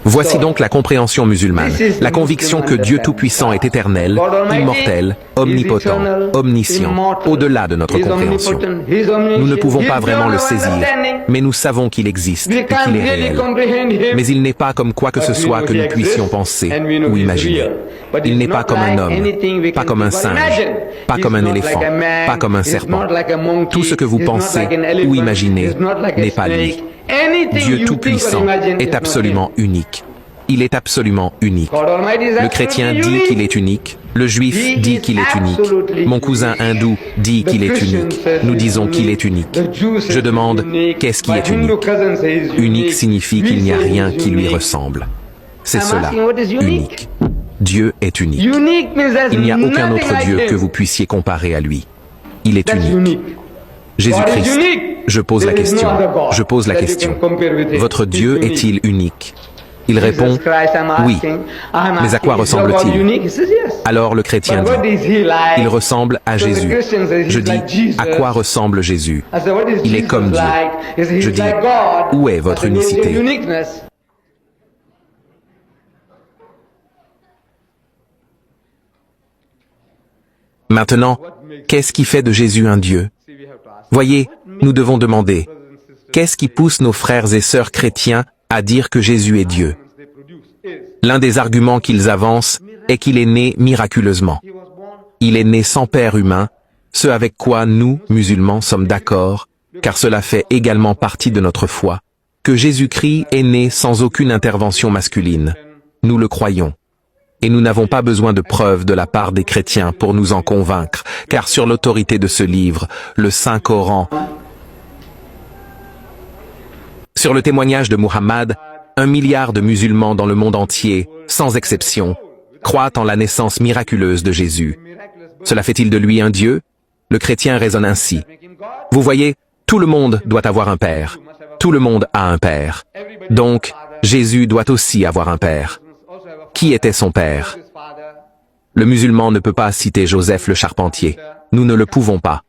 Voici donc la compréhension musulmane, la conviction que Dieu Tout-Puissant est éternel, immortel, omnipotent, omniscient, au-delà de notre compréhension. Nous ne pouvons pas vraiment le saisir, mais nous savons qu'il existe et qu'il est réel. Mais il n'est pas comme quoi que ce soit que nous puissions penser ou imaginer. Il n'est pas comme un homme, pas comme un singe, pas comme un éléphant, pas comme un serpent. Tout ce que vous pensez ou imaginez n'est pas lui. Dieu Tout-Puissant est absolument unique. Il est absolument unique. Le chrétien dit qu'il est unique. Le juif dit qu'il est unique. Mon cousin hindou dit qu'il est unique. Nous disons qu'il est unique. Je demande, qu'est-ce qui est unique? Unique signifie qu'il n'y a rien qui lui ressemble. C'est cela, unique. Dieu est unique. Il n'y a aucun autre Dieu que vous puissiez comparer à lui. Il est unique. Jésus-Christ, je pose la question. Votre Dieu est-il unique? Il répond, oui. Mais à quoi ressemble-t-il? Alors le chrétien dit, il ressemble à Jésus. Je dis, à quoi ressemble Jésus? Il est comme Dieu. Je dis, où est votre unicité? Maintenant, qu'est-ce qui fait de Jésus un Dieu? Voyez, nous devons demander, qu'est-ce qui pousse nos frères et sœurs chrétiens à dire que Jésus est Dieu? L'un des arguments qu'ils avancent est qu'il est né miraculeusement. Il est né sans père humain, ce avec quoi nous, musulmans, sommes d'accord, car cela fait également partie de notre foi, que Jésus-Christ est né sans aucune intervention masculine. Nous le croyons. Et nous n'avons pas besoin de preuves de la part des chrétiens pour nous en convaincre, car sur l'autorité de ce livre, le Saint-Coran, sur le témoignage de Muhammad, 1 milliard de musulmans dans le monde entier, sans exception, croient en la naissance miraculeuse de Jésus. Cela fait-il de lui un Dieu? Le chrétien raisonne ainsi. Vous voyez, tout le monde doit avoir un père. Tout le monde a un père. Donc, Jésus doit aussi avoir un père. Qui était son père? Le musulman ne peut pas citer Joseph le charpentier. Nous ne le pouvons pas.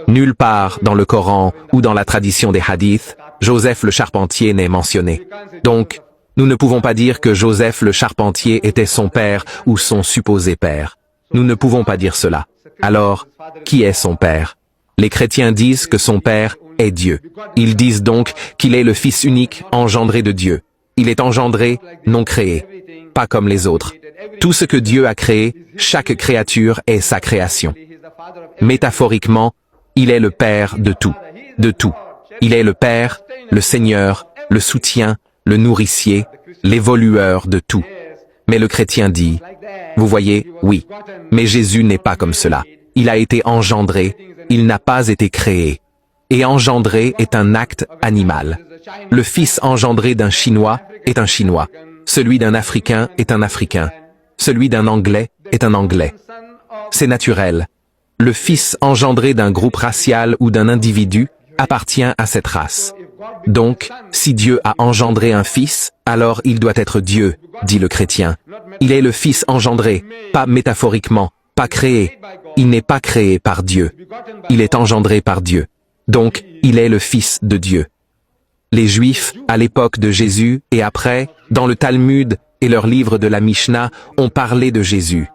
Nulle part dans le Coran ou dans la tradition des hadiths, Joseph le charpentier n'est mentionné. Donc, nous ne pouvons pas dire que Joseph le charpentier était son père ou son supposé père. Nous ne pouvons pas dire cela. Alors, qui est son père? Les chrétiens disent que son père est Dieu. Ils disent donc qu'il est le Fils unique engendré de Dieu. Il est engendré, non créé. Pas comme les autres. Tout ce que Dieu a créé, chaque créature est sa création. Métaphoriquement, il est le Père de tout. De tout. Il est le Père, le Seigneur, le soutien, le nourricier, l'évolueur de tout. Mais le chrétien dit, vous voyez, oui. Mais Jésus n'est pas comme cela. Il a été engendré, il n'a pas été créé. Et engendré est un acte animal. Le fils engendré d'un Chinois est un Chinois. Celui d'un Africain est un Africain. Celui d'un Anglais est un Anglais. C'est naturel. Le fils engendré d'un groupe racial ou d'un individu appartient à cette race. Donc, si Dieu a engendré un fils, alors il doit être Dieu, dit le chrétien. Il est le fils engendré, pas métaphoriquement, pas créé. Il n'est pas créé par Dieu. Il est engendré par Dieu. Donc, il est le fils de Dieu. Les Juifs, à l'époque de Jésus et après, dans le Talmud et leurs livres de la Mishnah, ont parlé de Jésus.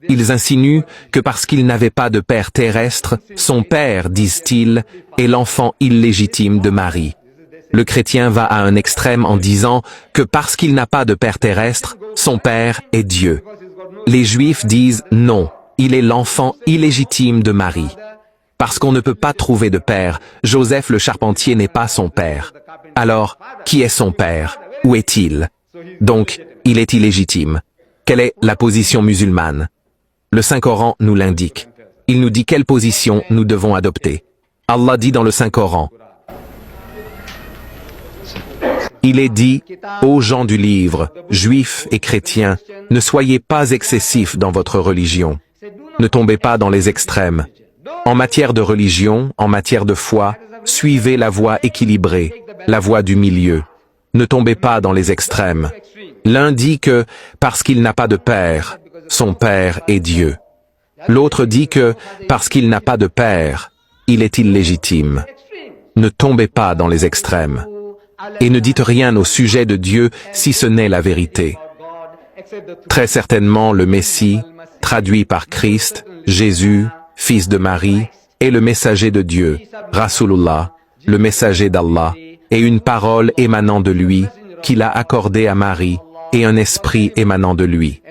Ils insinuent que parce qu'il n'avait pas de père terrestre, son père, disent-ils, est l'enfant illégitime de Marie. Le chrétien va à un extrême en disant que parce qu'il n'a pas de père terrestre, son père est Dieu. Les Juifs disent non, il est l'enfant illégitime de Marie. Parce qu'on ne peut pas trouver de père, Joseph le charpentier n'est pas son père. Alors, qui est son père? Où est-il? Donc, il est illégitime. Quelle est la position musulmane? Le Saint-Coran nous l'indique. Il nous dit quelle position nous devons adopter. Allah dit dans le Saint-Coran, il est dit, ô gens du livre, juifs et chrétiens, ne soyez pas excessifs dans votre religion. Ne tombez pas dans les extrêmes. En matière de religion, en matière de foi, suivez la voie équilibrée, la voie du milieu. Ne tombez pas dans les extrêmes. L'un dit que, parce qu'il n'a pas de père, son père est Dieu. L'autre dit que, parce qu'il n'a pas de père, il est illégitime. Ne tombez pas dans les extrêmes. et ne dites rien au sujet de Dieu si ce n'est la vérité. Très certainement, le Messie, traduit par Christ, Jésus, fils de Marie, est le messager de Dieu, Rasulullah, le messager d'Allah, et une parole émanant de lui, qu'il a accordée à Marie, et un esprit émanant de lui.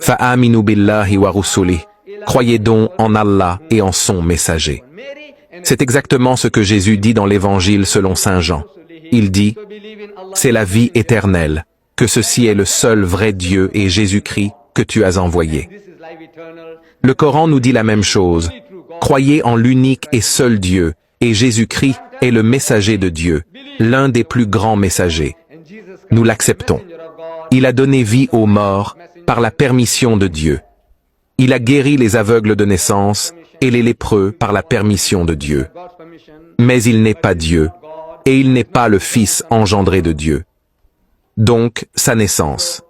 Fa'aminu billahi wa rusulih. Croyez donc en Allah et en son messager. C'est exactement ce que Jésus dit dans l'Évangile selon saint Jean. Il dit, c'est la vie éternelle, que ceci est le seul vrai Dieu et Jésus-Christ que tu as envoyé. Le Coran nous dit la même chose. Croyez en l'unique et seul Dieu, et Jésus-Christ est le messager de Dieu, l'un des plus grands messagers. Nous l'acceptons. Il a donné vie aux morts par la permission de Dieu. Il a guéri les aveugles de naissance et les lépreux par la permission de Dieu. Mais il n'est pas Dieu, et il n'est pas le Fils engendré de Dieu. Donc, sa naissance.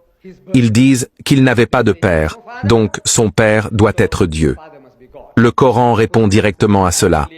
Ils disent qu'il n'avait pas de père, donc son père doit être Dieu. Le Coran répond directement à cela.